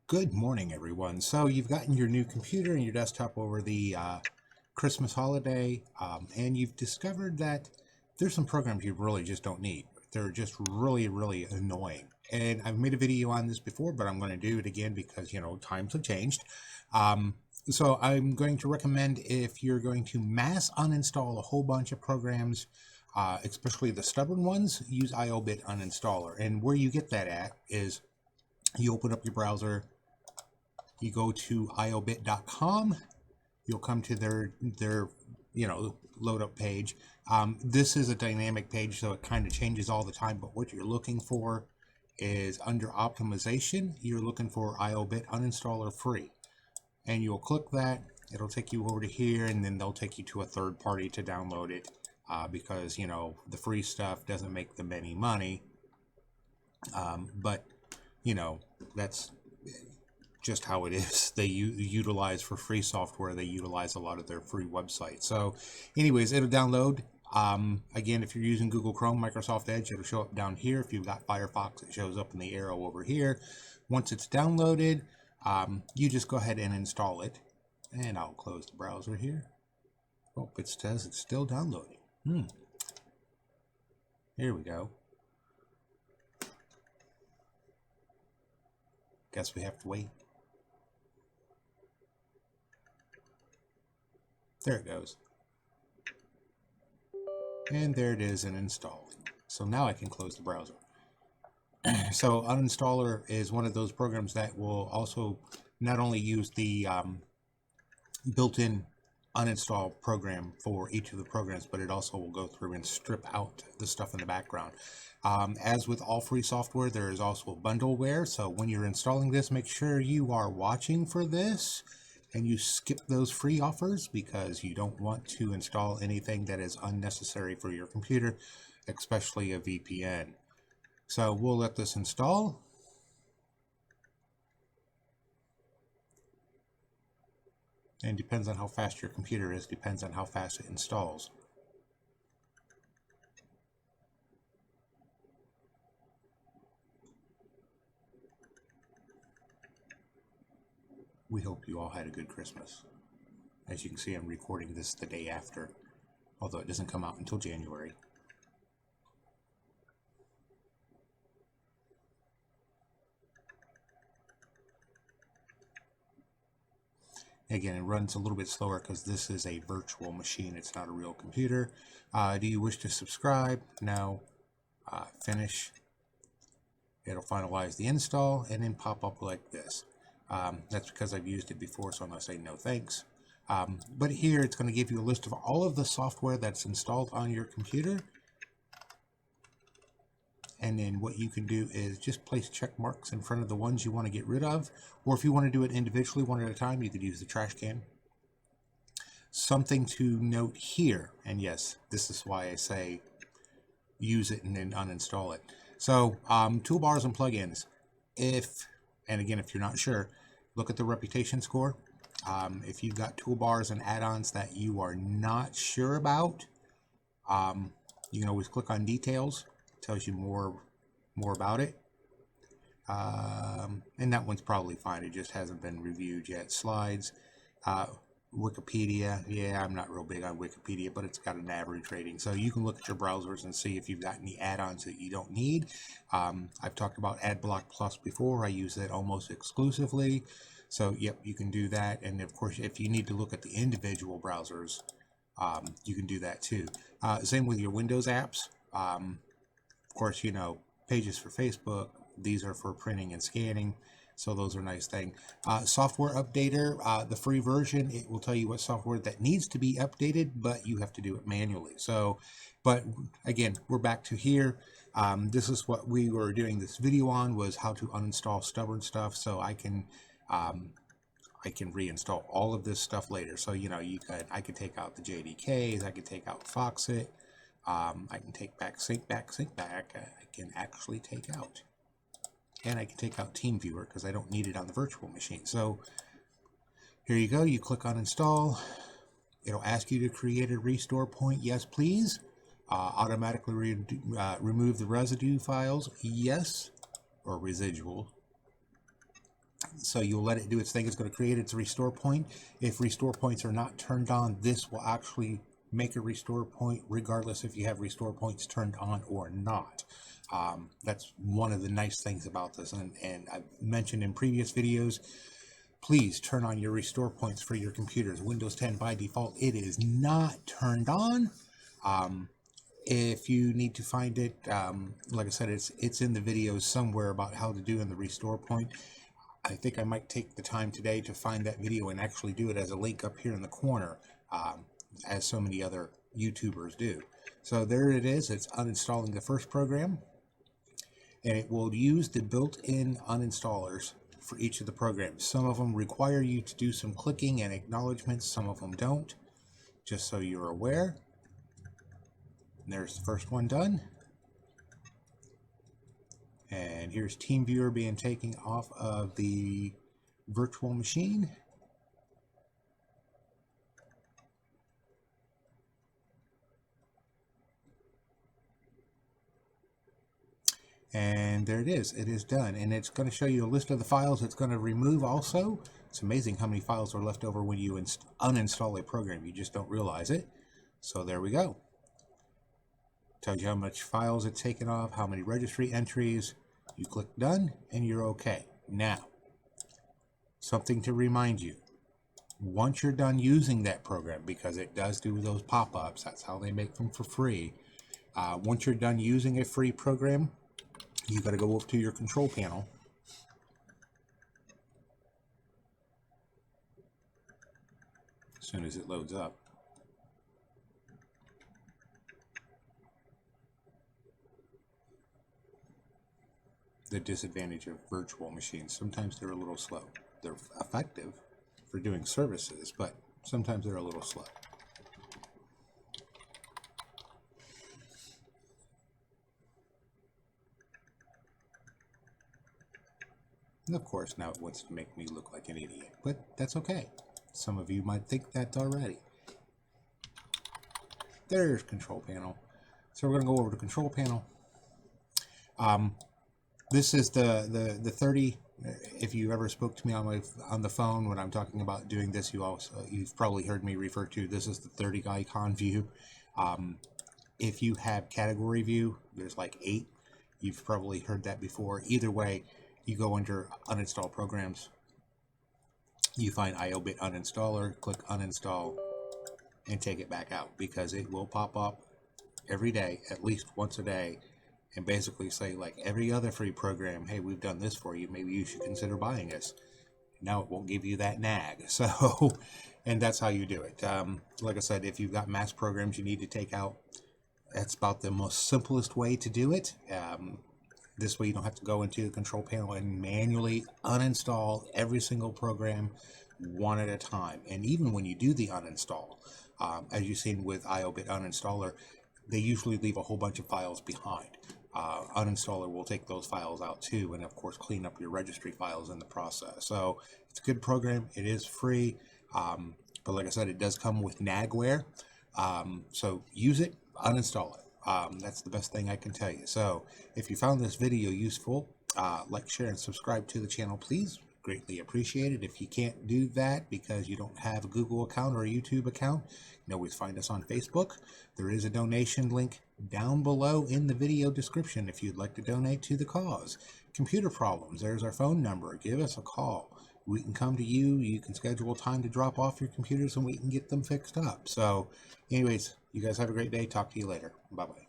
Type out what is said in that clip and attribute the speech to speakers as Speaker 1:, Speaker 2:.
Speaker 1: Good morning, everyone. So you've gotten your new computer and your desktop over the Christmas holiday, and you've discovered that there's some programs you really just don't need. They're just really, really annoying. And I've made a video on this before, but I'm going to do it again because, times have changed. So I'm going to recommend, if you're going to mass uninstall a whole bunch of programs, especially the stubborn ones, use IOBit uninstaller. And where you get that at is you open up your browser, you go to iobit.com, you'll come to their load up page. This is a dynamic page, so it kind of changes all the time, but what you're looking for is under optimization, you're looking for IOBit uninstaller free, and you'll click that. It'll take you over to here, and then they'll take you to a third party to download it, because the free stuff doesn't make them any money, but that's just how it is. They utilize, for free software, they utilize a lot of their free websites. So anyways, it'll download. Again, if you're using Google Chrome, Microsoft Edge, it'll show up down here. If you've got Firefox, it shows up in the arrow over here. Once it's downloaded, you just go ahead and install it. And I'll close the browser here. Oh, it says it's still downloading. Here we go. Guess we have to wait. There it goes. And there it is, and installing. So now I can close the browser. So Uninstaller is one of those programs that will also not only use the built-in uninstall program for each of the programs, but it also will go through and strip out the stuff in the background. As with all free software, there is also bundleware. So when you're installing this, make sure you are watching for this and you skip those free offers, because you don't want to install anything that is unnecessary for your computer, especially a VPN. So we'll let this install. And depends on how fast your computer is, depends on how fast it installs. We hope you all had a good Christmas. As you can see, I'm recording this the day after, although it doesn't come out until January. Again, it runs a little bit slower because this is a virtual machine. It's not a real computer. Do you wish to subscribe? No. Finish. It'll finalize the install and then pop up like this. That's because I've used it before, so I'm going to say no thanks. But here it's going to give you a list of all of the software that's installed on your computer. And then what you can do is just place check marks in front of the ones you want to get rid of. Or if you want to do it individually, one at a time, you could use the trash can. Something to note here, and yes, this is why I say use it and then uninstall it. So toolbars and plugins. And again, if you're not sure, look at the reputation score. If you've got toolbars and add-ons that you are not sure about, you can always click on details. It tells you more about it. And that one's probably fine. It just hasn't been reviewed yet. Slides, Wikipedia. Yeah, I'm not real big on Wikipedia, but it's got an average rating. So you can look at your browsers and see if you've got any add-ons that you don't need. I've talked about AdBlock Plus before. I use it almost exclusively. So, yep, you can do that. And, of course, if you need to look at the individual browsers, you can do that too. Same with your Windows apps. Of course, Pages for Facebook. These are for printing and scanning. So those are nice things. Software Updater, the free version, it will tell you what software that needs to be updated, but you have to do it manually. So, but again, we're back to here. This is what we were doing this video on, was how to uninstall stubborn stuff. So I can reinstall all of this stuff later. So, I could take out the JDKs, I could take out Foxit, I can take back Syncback. I can actually take out. And I can take out TeamViewer because I don't need it on the virtual machine. So here you go. You click on install. It'll ask you to create a restore point. Yes, please. Automatically remove the residue files. Yes. Or residual. So you'll let it do its thing. It's going to create its restore point. If restore points are not turned on, this will actually make a restore point regardless if you have restore points turned on or not. That's one of the nice things about this, and I've mentioned in previous videos, please turn on your restore points for your computers. Windows 10 by default, it is not turned on. If you need to find it, like I said, it's in the videos somewhere about how to do in the restore point. I think I might take the time today to find that video and actually do it as a link up here in the corner, as so many other YouTubers do. So there it is. It's uninstalling the first program, and it will use the built-in uninstallers for each of the programs. Some of them require you to do some clicking and acknowledgments, some of them don't, just so you're aware. And there's the first one done. And here's TeamViewer being taken off of the virtual machine. And there it is. It is done. And it's going to show you a list of the files it's going to remove also. It's amazing how many files are left over when you uninstall a program. You just don't realize it. So there we go. Tells you how much files it's taken off, how many registry entries. You click done and you're okay. Now, something to remind you. Once you're done using that program, because it does do those pop-ups, that's how they make them for free. Once you're done using a free program, you got to go over to your control panel. As soon as it loads up. The disadvantage of virtual machines, sometimes they're a little slow. They're effective for doing services, but sometimes they're a little slow. And of course, now it wants to make me look like an idiot, but that's okay. Some of you might think that already. There's control panel. So we're going to go over to control panel. This is the 30. If you ever spoke to me on the phone when I'm talking about doing this, you've probably heard me refer to this as the 30 icon view. If you have category view, there's like 8. You've probably heard that before. Either way, you go under uninstall programs. You find IOBit uninstaller, click uninstall, and take it back out, because it will pop up every day, at least once a day, and basically say, like every other free program, hey, we've done this for you, maybe you should consider buying us. Now it won't give you that nag. So, and that's how you do it. Like I said, if you've got mass programs you need to take out, that's about the most simplest way to do it. This way you don't have to go into the control panel and manually uninstall every single program one at a time. And even when you do the uninstall, as you've seen with IOBit uninstaller, they usually leave a whole bunch of files behind. Uninstaller will take those files out too, and of course clean up your registry files in the process. So it's a good program. It is free, but like I said, it does come with nagware. So use it, uninstall it. That's the best thing I can tell you. So if you found this video useful, like, share, and subscribe to the channel, please. Greatly appreciated. If you can't do that because you don't have a Google account or a YouTube account, you can always find us on Facebook. There is a donation link down below in the video description if you'd like to donate to the cause. Computer problems, there's our phone number. Give us a call. We can come to you. You can schedule time to drop off your computers and we can get them fixed up. So anyways, you guys have a great day. Talk to you later. Bye-bye.